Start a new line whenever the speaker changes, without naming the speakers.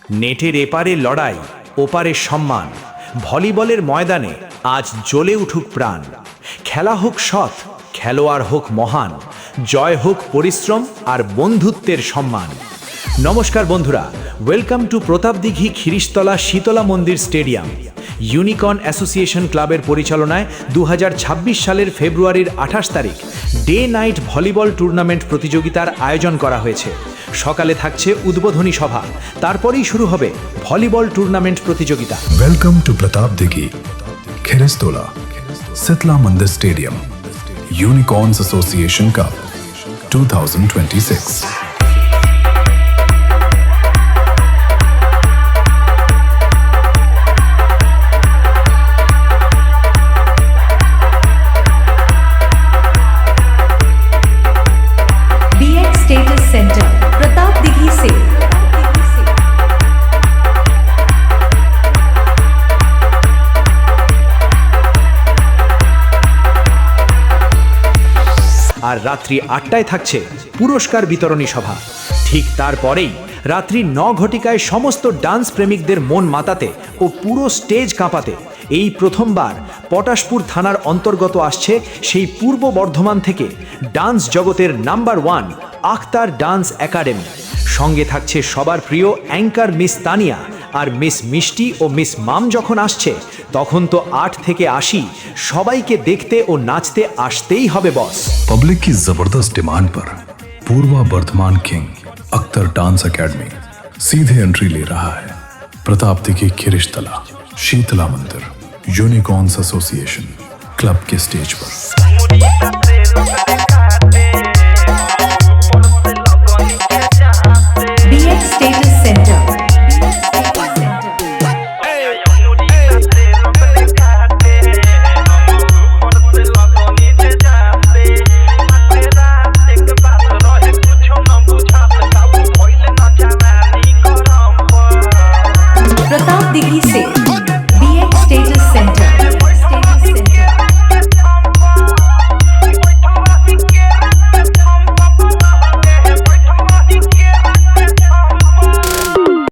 নেটের এপারে লড়াই, ওপারে সম্মান। ভলিবলের ময়দানে আজ জ্বলে উঠুক প্রাণ। খেলা হোক সৎ, খেলোয়াড় হোক মহান, জয় হোক পরিশ্রম আর বন্ধুত্বের সম্মান। নমস্কার বন্ধুরা, welcome to Pratapdighi Khirishtala Shitala Mandir stadium. Unicorn association ক্লাবের পরিচালনায় 2026 সালের ফেব্রুয়ারির 28 তারিখ ডে নাইট ভলিবল টুর্নামেন্ট প্রতিযোগিতার আয়োজন করা হয়েছে। সকালে থাকছে উদ্বোধনী সভা, তারপরেই শুরু হবে ভলিবল টুর্নামেন্ট প্রতিযোগিতা।
Welcome to Pratapdighi Khirishtala Shitala Mandir stadium, unicorns association cup 2026।
Status centre Pratapdighi से
আর রাত্রি 8টায় থাকছে পুরস্কার বিতরণী সভা। ঠিক তারপরেই রাত্রি 9 ঘটিকায় সমস্ত ডান্স প্রেমিকদের মন মাতাতে ও পুরো স্টেজ কাঁপাতে এই প্রথমবার পটাশপুর থানার অন্তর্গত আসছে সেই পূর্ব বর্ধমান থেকে ডান্স জগতের নাম্বার 1 আখতার ডান্স একাডেমি। সঙ্গে থাকছে সবার প্রিয় অ্যাঙ্কার মিস তানিয়া, আর মিস মিষ্টি ও মিস মাম যখন আসছে তখন তো 8 থেকে 80 সবাইকে দেখতে ও নাচতে আসতেই হবে বস।
पब्लिक की जबरदस्त डिमांड पर Purba Bardhaman king Akhtar dance academy सीधे एंट्री ले रहा है Pratapdighi Khirishtala Shitala Mandir unicorns association club के स्टेज पर।